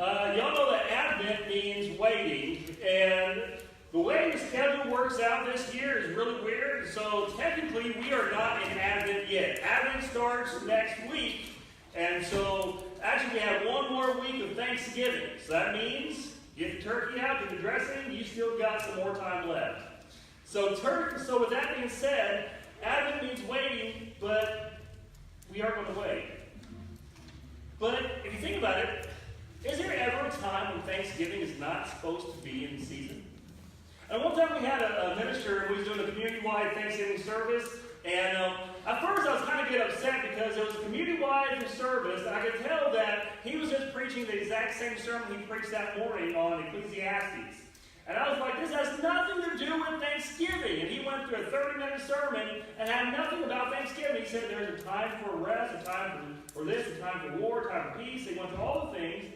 Y'all know that Advent means waiting, and the way the schedule works out this year is really weird, so technically we are not in Advent yet. Advent starts next week, and so actually we have one more week of Thanksgiving. So that means get the turkey out, get the dressing, you still got some more time left. So with that being said, Advent means waiting, but we are going to wait. But if you think about it, is there ever a time when Thanksgiving is not supposed to be in season? And one time we had a minister who was doing a community-wide Thanksgiving service, and at first I was kind of getting upset because it was a community-wide service, and I could tell that he was just preaching the exact same sermon he preached that morning on Ecclesiastes. And I was like, this has nothing to do with Thanksgiving. And he went through a 30-minute sermon and had nothing about Thanksgiving. He said there's a time for rest, a time for this, a time for war, a time for peace. He went through all the things.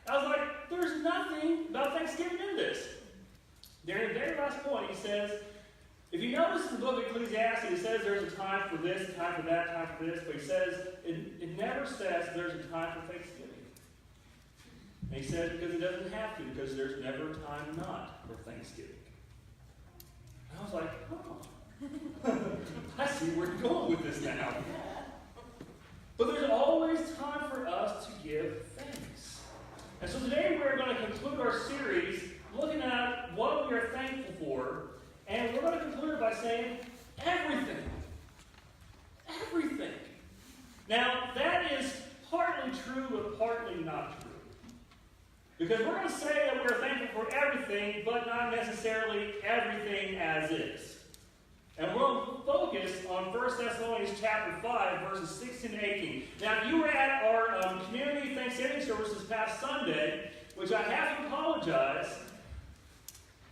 I was like, there's nothing about Thanksgiving in this. During the very last point, he says, if you notice in the book of Ecclesiastes, it says there's a time for this, a time for that, a time for this, but he says, it never says there's a time for Thanksgiving. And he says because it doesn't have to, because there's never a time not for Thanksgiving. And I was like, oh, I see where you're going with this now. But there's always time for us to give thanks. And so today we're going to conclude our series looking at what we are thankful for. And we're going to conclude it by saying everything. Everything. Now, that is partly true, but partly not true. Because we're going to say that we're thankful for everything, but not necessarily everything as is. And we're going to focus on 1 Thessalonians chapter 5, verses 16 to 18. Now, you were at our community Thanksgiving service this past Sunday, which I have to apologize.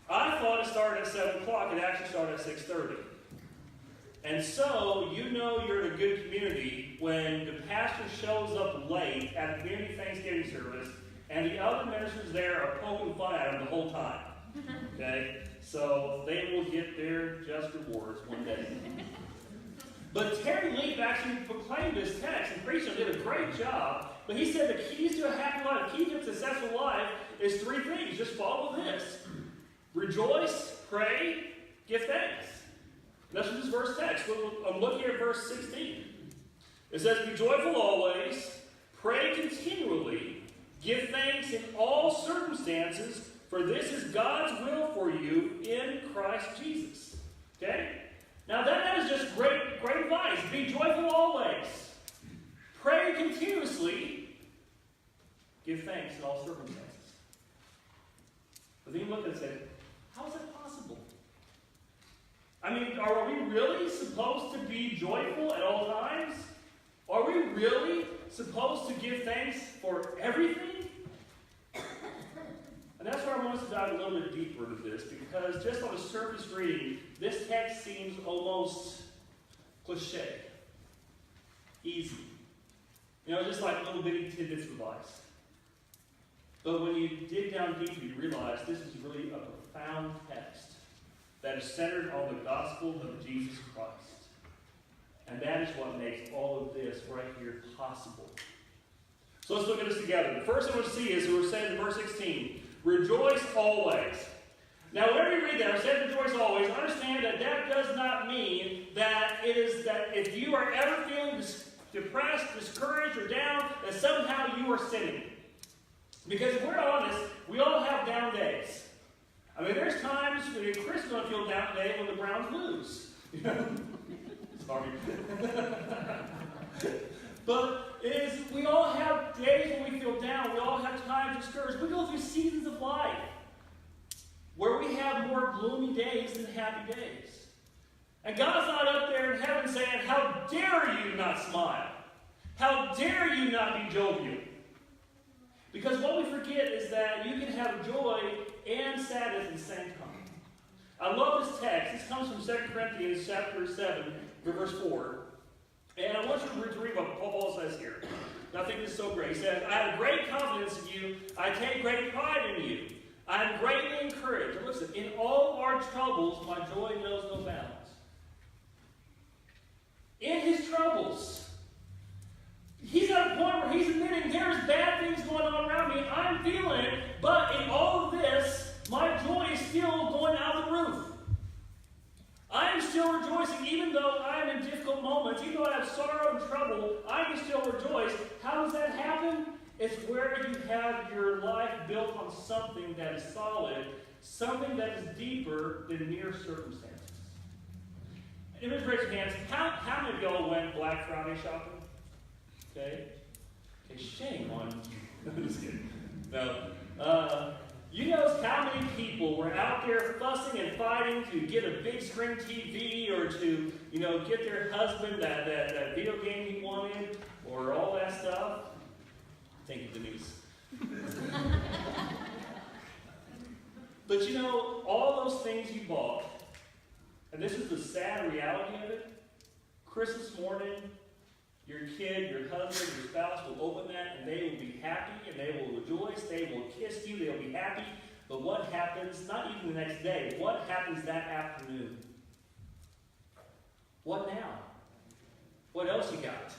I thought it started at 7 o'clock. It actually started at 6:30. And so, you know you're in a good community when the pastor shows up late at the community Thanksgiving service, and the other ministers there are poking fun at him the whole time. Okay? So, they will get their just rewards one day. But Terry Leaf actually proclaimed this text and preached it, did a great job. But he said the keys to a happy life, the key to a successful life is 3 things. Just follow this. Rejoice, pray, give thanks. That's what this verse text. I'm looking at verse 16. It says, be joyful always, pray continually, give thanks in all circumstances, for this is God's will for you in Christ Jesus. Okay? Now that is just great advice. Be joyful always. Pray continuously. Give thanks in all circumstances. But then you look and say, how is that possible? I mean, are we really supposed to be joyful at all times? Are we really supposed to give thanks for everything? And that's where I want us to dive a little bit deeper into this, because just on a surface reading, this text seems almost cliche. Easy. You know, just like little bitty tidbits of advice. But when you dig down deeper, you realize this is really a profound text that is centered on the gospel of Jesus Christ. And that is what makes all of this right here possible. So let's look at this together. The first thing we'll see is, we're saying in verse 16, rejoice always. Now, whenever you read that, I said rejoice always, understand that that does not mean that it is that if you are ever feeling depressed, discouraged, or down, that somehow you are sinning. Because if we're honest, we all have down days. I mean, there's times when Chris is going to feel down today when the Browns lose. Sorry. But we all have days when we feel down. We all have times discouraged. We go through seasons of life where we have more gloomy days than happy days. And God's not up there in heaven saying, how dare you not smile? How dare you not be jovial? Because what we forget is that you can have joy and sadness at the same time. I love this text. This comes from 2 Corinthians chapter 7, verse 4. And I want you to read what Paul says here. And I think this is so great. He says, I have great confidence in you. I take great pride in you. I am greatly encouraged. And listen, in all our troubles, my joy knows no bounds. In his troubles, he's at a point where he's admitting there's bad things going on around me. I'm feeling rejoicing even though I am in difficult moments, even though I have sorrow and trouble, I can still rejoice. How does that happen? It's where you have your life built on something that is solid, something that is deeper than mere circumstances. And raise your hands. How many of y'all went Black Friday shopping? Okay, shame on you. I'm just kidding. No. You know how many people were out there fussing and fighting to get a big screen TV or to, get their husband that video game he wanted or all that stuff? Thank you, Denise. But all those things you bought, and this is the sad reality of it, Christmas morning, your kid, your husband, your spouse will open that and they will be happy and they will rejoice, they will kiss you, they'll be happy. But what happens, not even the next day, what happens that afternoon? What now? What else you got?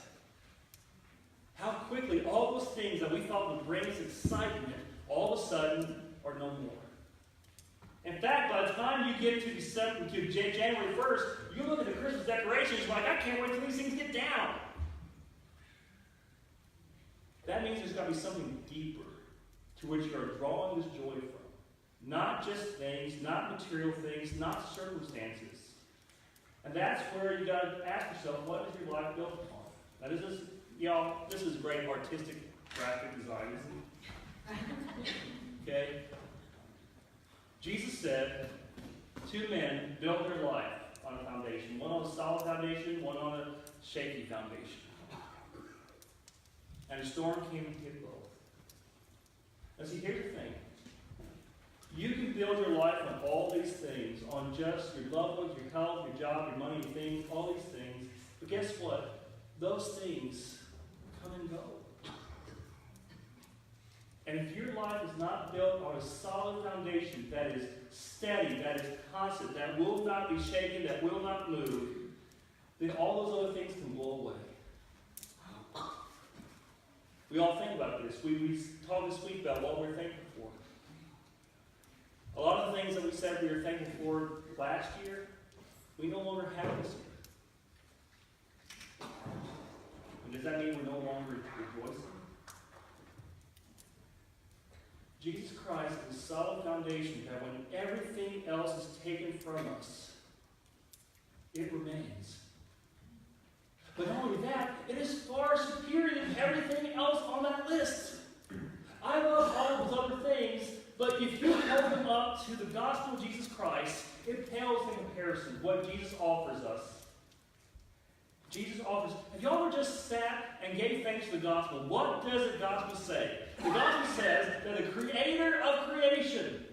How quickly all those things that we thought would bring us excitement all of a sudden are no more. In fact, by the time you get to January 1st, you look at the Christmas decorations, you're like, I can't wait till these things get down. That means there's got to be something deeper to which you are drawing this joy from. Not just things, not material things, not circumstances. And that's where you got to ask yourself, what is your life built upon? Now, this is great artistic graphic design, isn't it? Okay? Jesus said, 2 men built their life on a foundation. One on a solid foundation, one on a shaky foundation. And a storm came and hit both. Now see, here's the thing. You can build your life on all these things, on just your loved ones, your health, your job, your money, your things, all these things. But guess what? Those things come and go. And if your life is not built on a solid foundation that is steady, that is constant, that will not be shaken, that will not move, then all those other things can blow away. We all think about this. We talked this week about what we're thankful for. A lot of the things that we said we were thankful for last year, we no longer have this year. And does that mean we're no longer rejoicing? Jesus Christ is a solid foundation that when everything else is taken from us, it remains. But not only that, it is far superior than everything else on that list. I love all those other things, but if you hold them up to the gospel of Jesus Christ, it pales in comparison what Jesus offers us. Jesus offers. Have y'all ever just sat and gave thanks to the gospel? What does the gospel say? The gospel says that the creator of creation,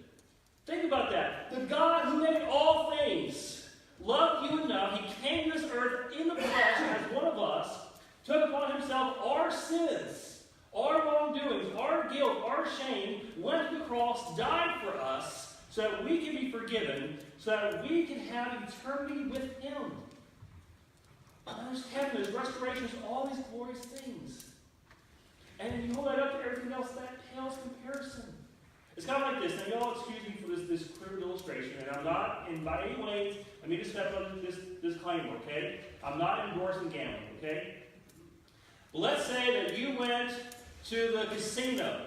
think about that, the God who made all things, loved you enough, he came to this earth in the flesh as one of us, took upon himself our sins, our wrongdoings, our guilt, our shame, went to the cross, died for us, so that we can be forgiven, so that we can have eternity with him. There's heaven, there's restoration, there's all these glorious things. And you hold that up to everything else, that pales comparison. It's kind of like this. Now, y'all excuse me for this crude illustration, and I'm not, by any way, let me just step up this disclaimer, okay? I'm not endorsing gambling, okay? But let's say that you went to the casino,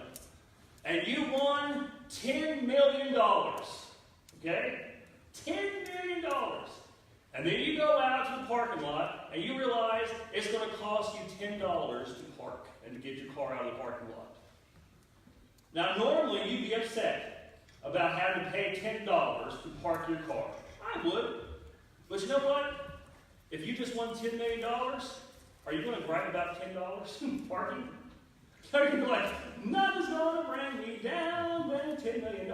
and you won $10 million, okay? $10 million. And then you go out to the parking lot, and you realize it's going to cost you $10 to park and to get your car out of the parking lot. Now, normally, you'd be upset about having to pay $10 to park your car. I would. But you know what? If you just won $10 million, are you going to gripe about $10 parking? Are you going to be like, nothing's going to bring me down when $10 million?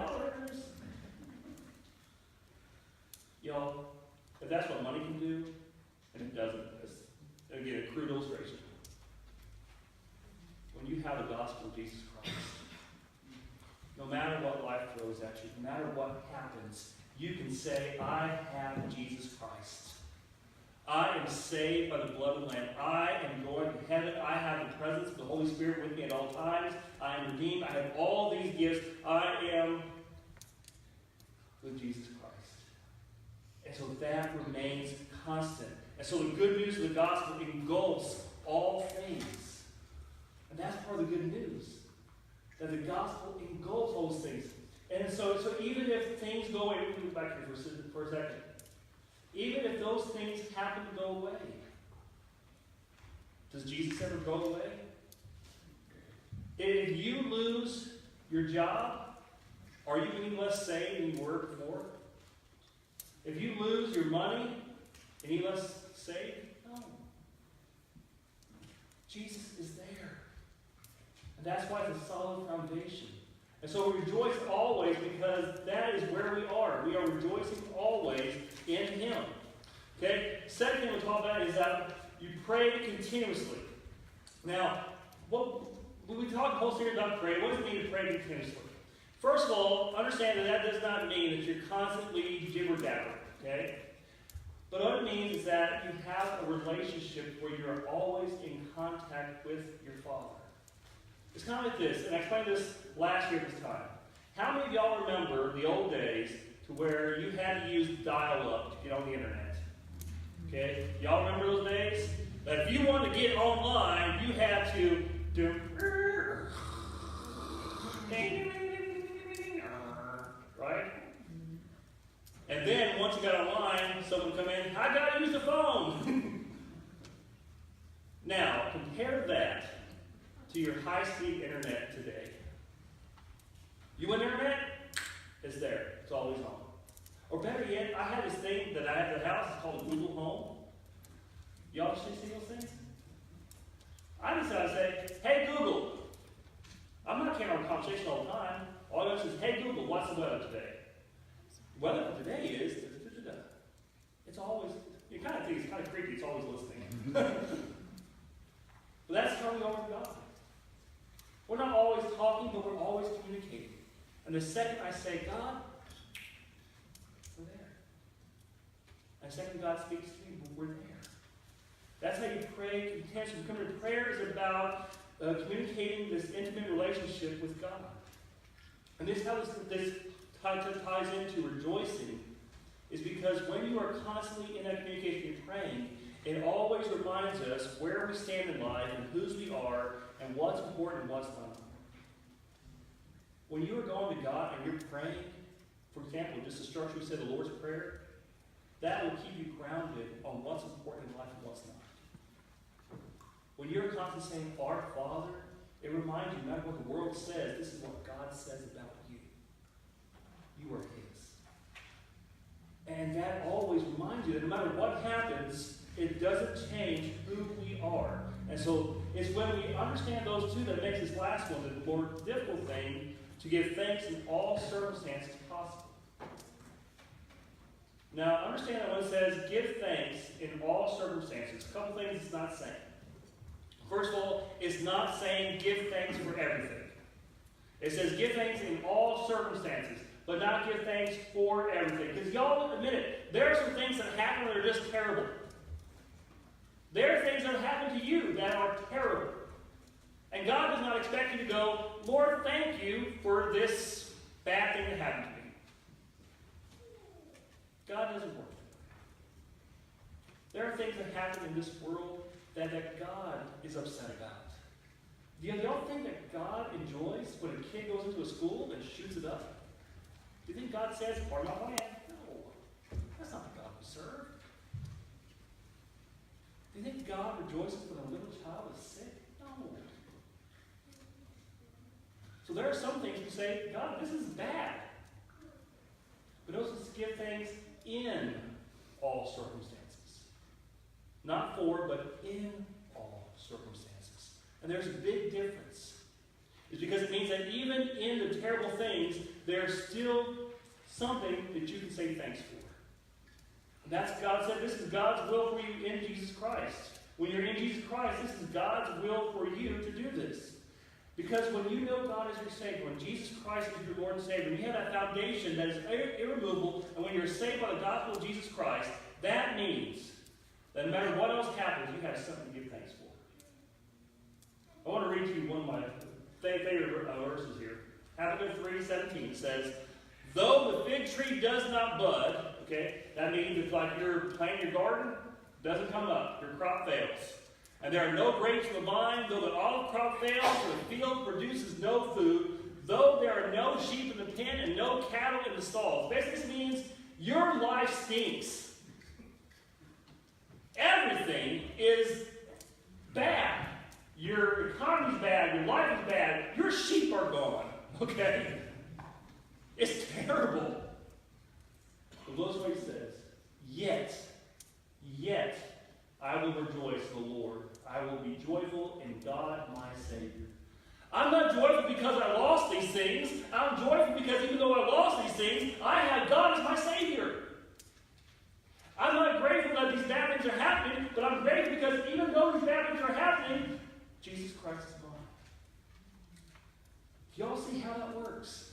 Y'all, if that's what money can do, and it doesn't, it's, again, a crude illustration. When you have the gospel of Jesus Christ, no matter what life throws at you, no matter what happens, you can say, I have Jesus Christ. I am saved by the blood of the Lamb. I am going to heaven. I have the presence of the Holy Spirit with me at all times. I am redeemed. I have all these gifts. I am with Jesus Christ. And so that remains constant. And so the good news of the gospel engulfs all things. And that's part of the good news. That the gospel engulfs all those things. And so even if things go away, we can look back here for a second. Even if those things happen to go away, does Jesus ever go away? If you lose your job, are you any less saved than you were before? If you lose your money, any less saved? No. Jesus is there. And that's why it's a solid foundation. And so we rejoice always because that is where we are. We are rejoicing always in Him. Okay? Second thing we'll talk about is that you pray continuously. Now, when we talk the whole series about prayer, what does it mean to pray continuously? First of all, understand that does not mean that you're constantly jibber-jabber. Okay? But what it means is that you have a relationship where you are always in contact with your Father. It's kind of like this, and I explained this last year at this time. How many of y'all remember the old days to where you had to use dial-up to get on the internet? Okay? Y'all remember those days? That if you wanted to get online, you had to do right? And then once you got online, someone would come in, I gotta use the phone. Now, compare that to your high-speed internet today. You want internet? It's there. It's always on. Or better yet, I have this thing that I have at the house. It's called Google Home. Y'all see those things? I decided to say, hey Google. I'm not carrying on a conversation all the time. All I do is, hey Google, what's the weather today? The weather for today is, it's always, you kind of think it's kind of creepy, it's always listening. But that's how we are with God. We're not always talking, but we're always communicating. And the second I say, God, we're there. And the second God speaks to me, we're there. That's how you pray continuously. Prayer is about communicating this intimate relationship with God. And this is how this ties into rejoicing, is because when you are constantly in that communication and praying, it always reminds us where we stand in life and whose we are and what's important and what's not. When you are going to God and you're praying, for example, just the structure we said, the Lord's Prayer, that will keep you grounded on what's important in life and what's not. When you're constantly saying, Our Father, it reminds you, no matter what the world says, this is what God says about you. You are His. And that always reminds you that no matter what happens, it doesn't change who we are. And so it's when we understand those two that makes this last one the more difficult thing, to give thanks in all circumstances possible. Now, understand that when it says give thanks in all circumstances, a couple things it's not saying. First of all, it's not saying give thanks for everything. It says give thanks in all circumstances, but not give thanks for everything. Because y'all admit it, there are some things that happen that are just terrible. There are things that happen to you that are terrible. And God does not expect you to go, Lord, thank you for this bad thing that happened to me. God doesn't work. There are things that happen in this world that God is upset about. Do y'all think that God enjoys when a kid goes into a school and shoots it up? Do you think God says, pardon my plan? No. That's not the God we serve. Do you think God rejoices when a little child is sick? No. So there are some things we say, God, this is bad. But also give thanks in all circumstances. Not for, but in all circumstances. And there's a big difference. It's because it means that even in the terrible things, there's still something that you can say thanks for. And that's God said, this is God's will for you in Jesus Christ. When you're in Jesus Christ, this is God's will for you to do this. Because when you know God is your Savior, when Jesus Christ is your Lord and Savior, when you have that foundation that is irremovable, and when you're saved by the gospel of Jesus Christ, that means that no matter what else happens, you have something to give thanks for. I want to read to you one of my favorite verses here. Habakkuk 3:17 says, though the fig tree does not bud, Okay? That means if like you're planting your garden, doesn't come up. Your crop fails. And there are no grapes in the vine, though the olive crop fails, or the field produces no food, though there are no sheep in the pen and no cattle in the stalls. Basically, this means your life stinks. Everything is bad. Your economy's bad. Your life is bad. Your sheep are gone. Okay? It's terrible. But notice what he says. Yet, I will rejoice in the Lord. I will be joyful in God my Savior. I'm not joyful because I lost these things. I'm joyful because even though I lost these things, I have God as my Savior. I'm not grateful that these bad things are happening, but I'm grateful because even though these bad things are happening, Jesus Christ is mine. Do y'all see how that works?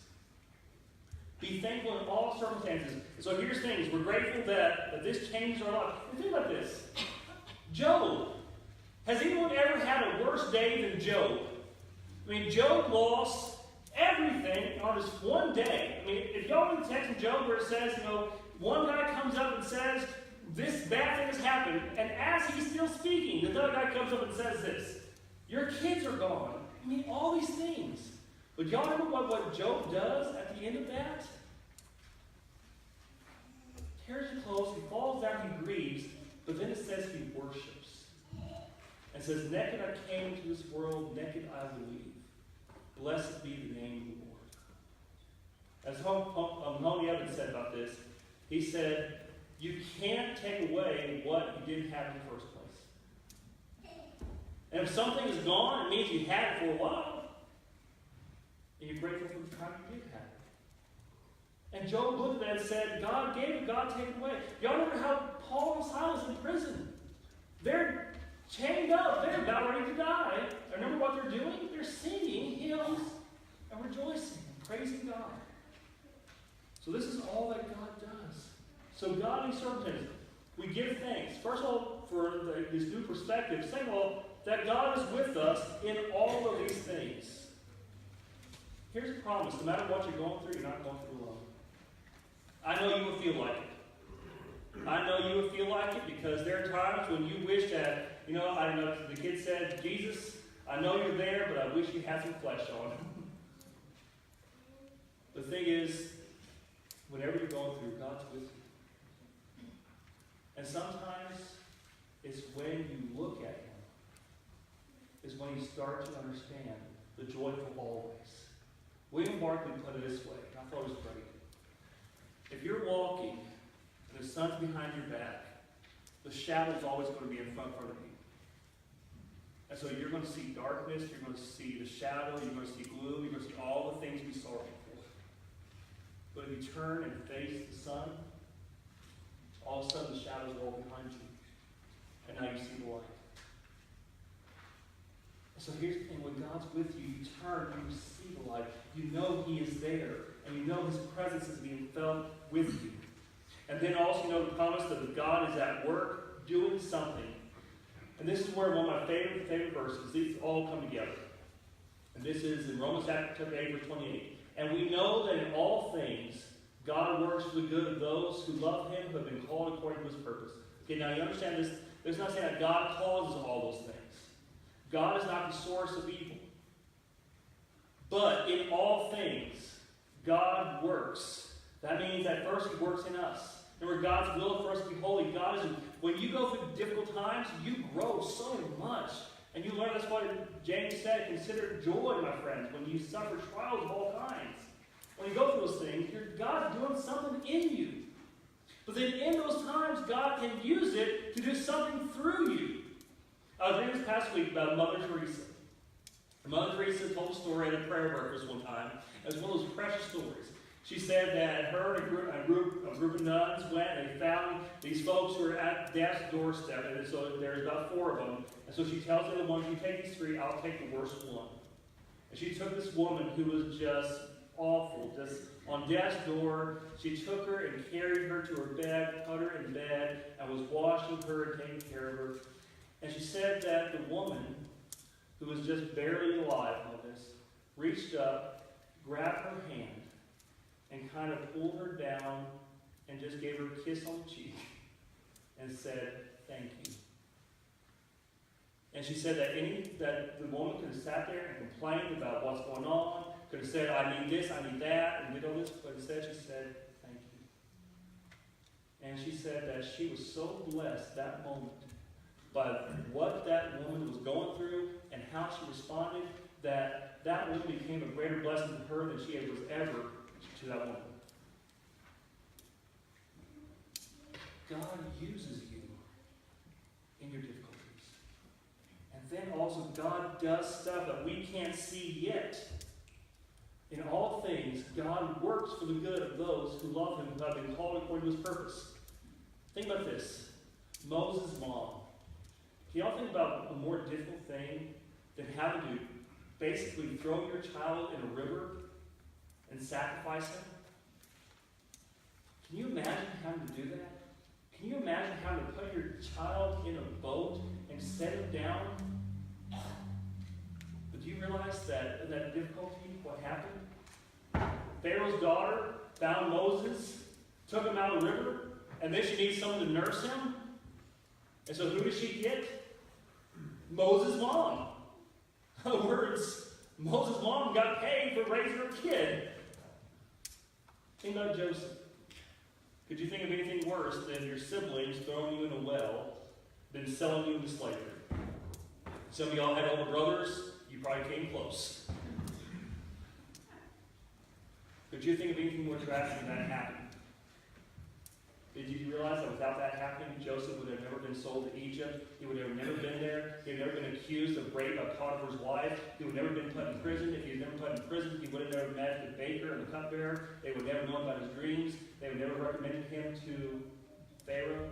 Be thankful in all circumstances. So here's things. We're grateful that this changed our life. And think about this. Job. Has anyone ever had a worse day than Job? I mean, Job lost everything on this one day. I mean, if y'all read the text in Job where it says, one guy comes up and says, this bad thing has happened, and as he's still speaking, another guy comes up and says this, your kids are gone. I mean, all these things. But y'all remember what Job does at the end of that? Tears his clothes, he falls down, he grieves, but then it says he worships. And says, naked I came into this world, naked I will leave. Blessed be the name of the Lord. As Mahoney Evans said about this, he said, you can't take away what you didn't have in the first place. And if something is gone, it means you had it for a while. And you're grateful for the time you did have it. And Job looked at that and said, God gave it, God take it away. Y'all remember how Paul and Silas in prison? They're chained up. They're about ready to die. And remember what they're doing? They're singing hymns and rejoicing and praising God. So this is all that God does. So God in circumstances, we give thanks. First of all, for this new perspective. Second of all, that God is with us in all of these things. Here's a promise. No matter what you're going through, you're not going through alone. I know you will feel like it. I know you will feel like it because there are times when you wish that, I know the kid said, Jesus, I know you're there, but I wish you had some flesh on. The thing is, whenever you're going through, God's with you. And sometimes it's when you look at Him, is when you start to understand the joyful always. William Barclay put it this way, and I thought it was great. If you're walking and the sun's behind your back, the shadow's always going to be in front of you. And so you're going to see darkness, you're going to see the shadow, you're going to see gloom, you're going to see all the things we saw before. But if you turn and face the sun, all of a sudden the shadows are all behind you. And now you see the light. So here's the thing, when God's with you, you turn and you see the light. You know He is there. And you know His presence is being felt with you. And then also the promise that God is at work doing something. And this is where one of my favorite verses, these all come together. And this is in Romans chapter 8, verse 28. And we know that in all things, God works for the good of those who love Him, who have been called according to His purpose. Okay, now you understand this. There's not saying that God causes all those things. God is not the source of evil. But in all things, God works. That means that first He works in us. Remember, God's will for us to be holy. When you go through difficult times, you grow so much. And you learn, that's what James said, consider joy, my friends, when you suffer trials of all kinds. When you go through those things, God's doing something in you. But then in those times, God can use it to do something through you. I was reading this past week about Mother Teresa. Mother Teresa told a story at a prayer breakfast one time. It was one of those precious stories. She said that her and a group of nuns went and they found these folks who were at death's doorstep. And so there's about 4 of them. And so she tells the other one, you take these 3, I'll take the worst one. And she took this woman who was just awful, just on death's door. She took her and carried her to her bed, put her in bed, and was washing her and taking care of her. And she said that the woman, who was just barely alive on this, reached up, grabbed her hand, and kind of pulled her down and just gave her a kiss on the cheek and said, thank you. And she said that the woman could have sat there and complained about what's going on, could have said, I need this, I need that, and did all this, but instead she said, thank you. And she said that she was so blessed that moment by what that woman was going through and how she responded, that woman became a greater blessing to her than she was ever to that woman. God uses you in your difficulties. And then also God does stuff that we can't see yet. In all things, God works for the good of those who love Him, who have been called according to His purpose. Think about this. Moses' mom. Do y'all think about a more difficult thing than having to basically throw your child in a river and sacrifice him? Can you imagine having to do that? Can you imagine having to put your child in a boat and set him down? But do you realize that in that difficulty, what happened? Pharaoh's daughter found Moses, took him out of the river, and then she needs someone to nurse him. And so who does she get? Moses' mom. In other words, Moses' mom got paid for raising her kid. Think about Joseph. Could you think of anything worse than your siblings throwing you in a well than selling you into slavery? Some of y'all had older brothers. You probably came close. Could you think of anything more tragic than that happened? Did you realize that without that happening, Joseph would have never been sold to Egypt? He would have never been there. He would have never been accused of rape by Potiphar's wife. He would have never been put in prison. If he was never put in prison, he would have never met the baker and the cupbearer. They would never know about his dreams. They would never recommended him to Pharaoh.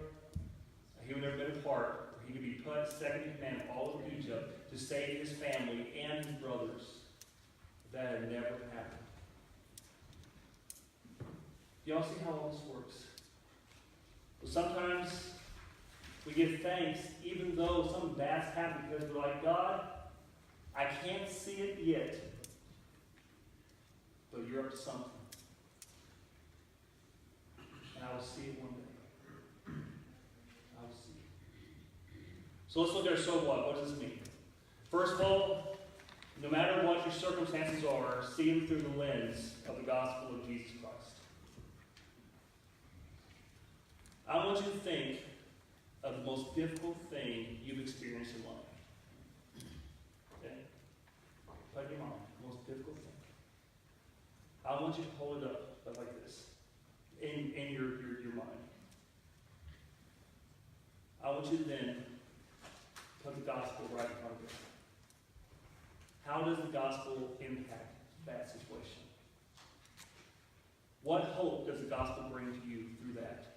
He would never been a part where he could be put second in command all over Egypt to save his family and his brothers. That had never happened. Y'all see how all this works? Sometimes we give thanks even though something bad's happened, because we're like, God, I can't see it yet, but you're up to something. And I will see it one day. I will see it. So let's look at our so what. What does this mean? First of all, no matter what your circumstances are, see them through the lens of the gospel of Jesus Christ. I want you to think of the most difficult thing you've experienced in life. Okay? Put in your mind, the most difficult thing. I want you to hold it up like this in your mind. I want you to then put the gospel right in front of you. How does the gospel impact that situation? What hope does the gospel bring to you through that?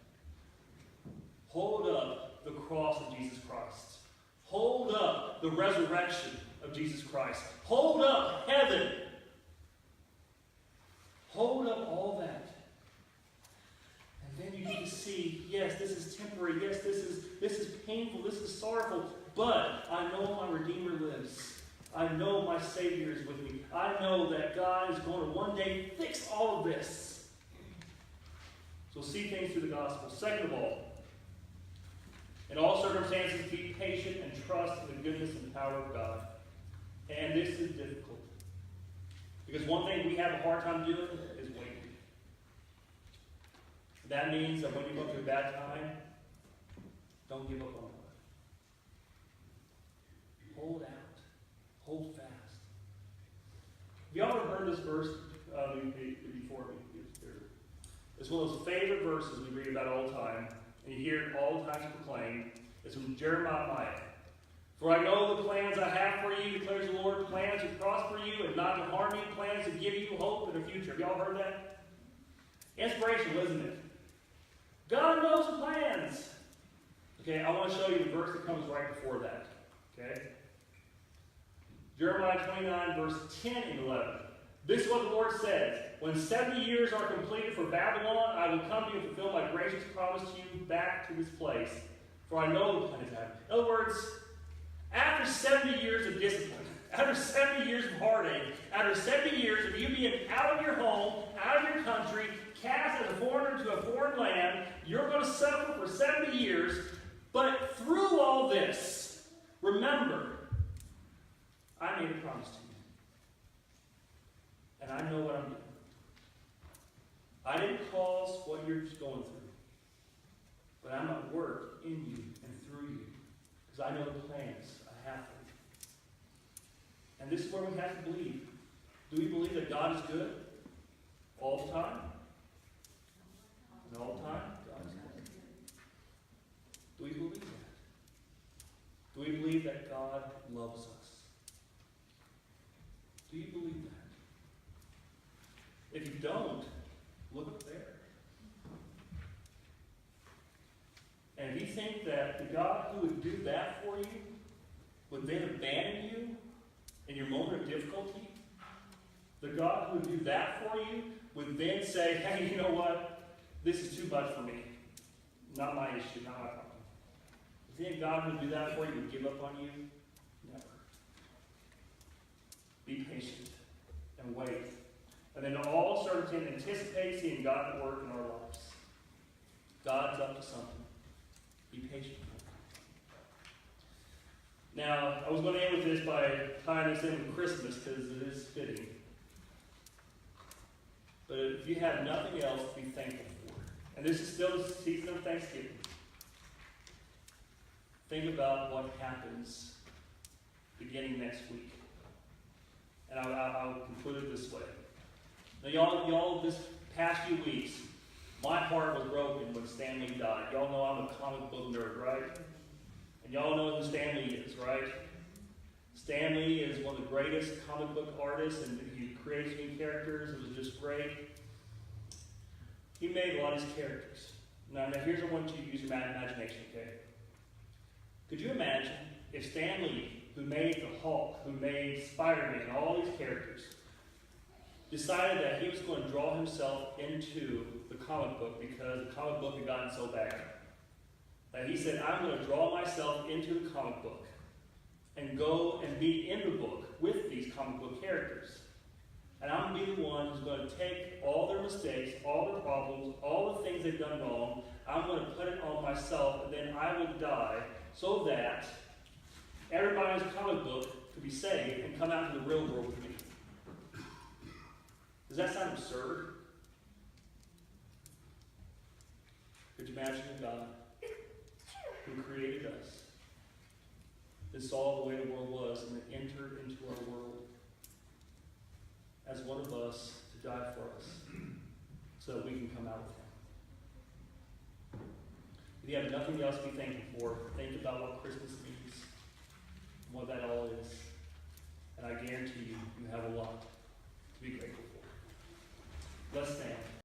Hold up the cross of Jesus Christ. Hold up the resurrection of Jesus Christ. Hold up heaven. Hold up all that. And then you get to see, yes, this is temporary. Yes, this is painful. This is sorrowful. But I know my Redeemer lives. I know my Savior is with me. I know that God is going to one day fix all of this. So see things through the gospel. Second of all, in all circumstances, be patient and trust in the goodness and power of God. And this is difficult. Because one thing we have a hard time doing is waiting. That means that when you go through a bad time, don't give up on God. Hold out. Hold fast. Have y'all ever heard this verse before? It's one of those favorite verses we read about all the time. And you hear it all the time proclaimed. It's from Jeremiah. For I know the plans I have for you, declares the Lord, plans to prosper you and not to harm you, plans to give you hope in the future. Have y'all heard that? Inspirational, isn't it? God knows the plans. Okay, I want to show you the verse that comes right before that. Okay? Jeremiah 29, verse 10 and 11. This is what the Lord says. When 70 years are completed for Babylon, I will come to you and fulfill my gracious promise to you back to this place. For I know the plans I have. In other words, after 70 years of discipline, after 70 years of heartache, after 70 years of you being out of your home, out of your country, cast as a foreigner to a foreign land, know what I'm doing. I didn't cause what you're going through, but I'm at work in you and through you, because I know the plans I have for you. And this is where we have to believe. Do we believe that God is good all the time? And all the time, God is good. Do we believe that? Do we believe that God loves us? Do you believe that? If you don't, look up there. And if you think that the God who would do that for you would then abandon you in your moment of difficulty, the God who would do that for you would then say, hey, you know what? This is too much for me. Not my issue, not my problem. You think God would do that for you, would give up on you? Never. Be patient and wait. And then all start to anticipate seeing God at work in our lives. God's up to something. Be patient. Now, I was going to end with this by tying this in with Christmas because it is fitting. But if you have nothing else to be thankful for, and this is still the season of Thanksgiving, think about what happens beginning next week. And I'll conclude it this way. Now, y'all, this past few weeks, my heart was broken when Stan Lee died. Y'all know I'm a comic book nerd, right? And y'all know who Stan Lee is, right? Stan Lee is one of the greatest comic book artists, and he creates new characters. It was just great. He made a lot of these characters. Now here's I want you to use your imagination, okay? Could you imagine if Stan Lee, who made the Hulk, who made Spider-Man, and all these characters, decided that he was going to draw himself into the comic book because the comic book had gotten so bad. That he said, I'm going to draw myself into the comic book and go and be in the book with these comic book characters. And I'm going to be the one who's going to take all their mistakes, all their problems, all the things they've done wrong. I'm going to put it on myself, and then I will die so that everybody's comic book could be saved and come out to the real world with me. Does that sound absurd? Could you imagine a God who created us, that saw the way the world was, and that entered into our world as one of us to die for us so that we can come out with him? If you have nothing else to be thankful for, think about what Christmas means, and what that all is. And I guarantee you, you have a lot to be grateful for. Let's stand.